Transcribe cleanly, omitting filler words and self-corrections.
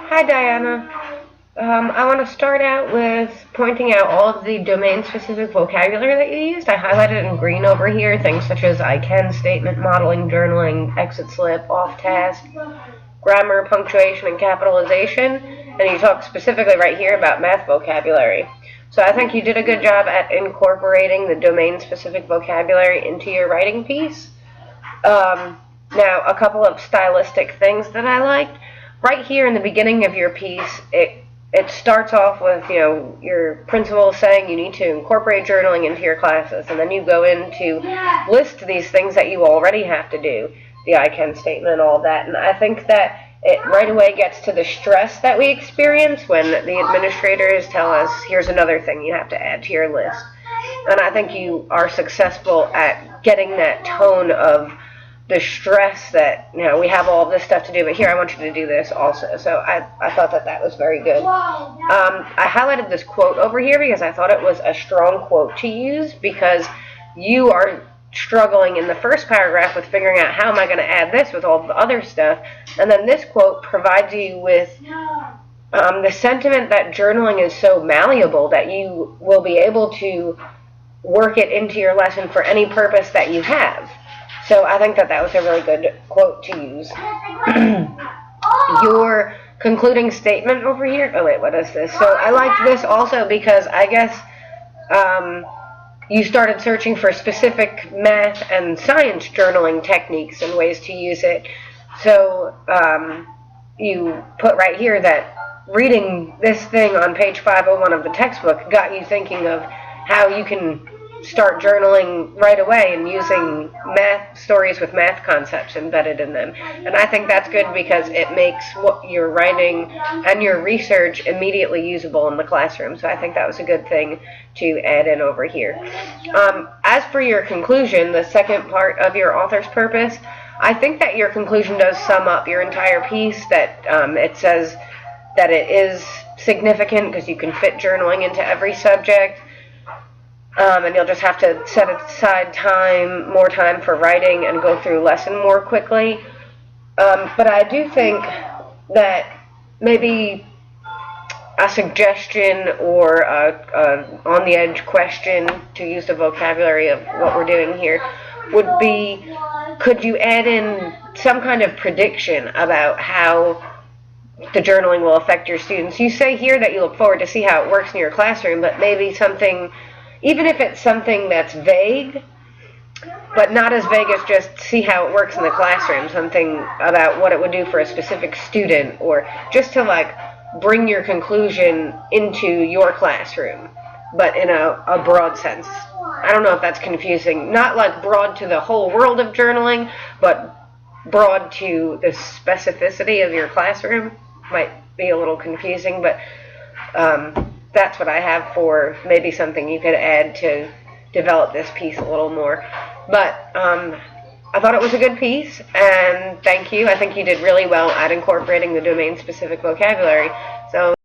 Hi, Diana. I want to start out with pointing out all of the domain-specific vocabulary that you used. I highlighted in green over here things such as I can, statement, modeling, journaling, exit slip, off task, grammar, punctuation, and capitalization. And you talk specifically right here about math vocabulary. So I think you did a good job at incorporating the domain-specific vocabulary into your writing piece. Now, a couple of stylistic things that I liked. Right here in the beginning of your piece, it starts off with, your principal saying you need to incorporate journaling into your classes, and then you go into list these things that you already have to do, the I can statement and all that. And I think that it right away gets to the stress that we experience when the administrators tell us, here's another thing you have to add to your list. And I think you are successful at getting that tone of the stress that, we have all this stuff to do, but here I want you to do this also. So I thought that was very good. I highlighted this quote over here because I thought it was a strong quote to use, because you are struggling in the first paragraph with figuring out how am I going to add this with all the other stuff, and then this quote provides you with the sentiment that journaling is so malleable that you will be able to work it into your lesson for any purpose that you have. So I think that was a really good quote to use. Your concluding statement over here. Oh wait, what is this? So I liked this also because I guess you started searching for specific math and science journaling techniques and ways to use it. So you put right here that reading this thing on page 501 of the textbook got you thinking of how you can start journaling right away and using math stories with math concepts embedded in them. And I think that's good because it makes what you're writing and your research immediately usable in the classroom. So I think that was a good thing to add in over here. As for your conclusion, the second part of your author's purpose, I think that your conclusion does sum up your entire piece, that it says that it is significant because you can fit journaling into every subject. And you'll just have to set aside more time for writing and go through lesson more quickly. But I do think that maybe a suggestion or a on-the-edge question, to use the vocabulary of what we're doing here, would be, could you add in some kind of prediction about how the journaling will affect your students? You say here that you look forward to see how it works in your classroom, but maybe something, even if it's something that's vague, but not as vague as just see how it works in the classroom, something about what it would do for a specific student, or just to bring your conclusion into your classroom, but in a broad sense. I don't know if that's confusing. Not broad to the whole world of journaling, but broad to the specificity of your classroom. Might be a little confusing, but that's what I have for maybe something you could add to develop this piece a little more. But I thought it was a good piece, and thank you. I think you did really well at incorporating the domain-specific vocabulary. So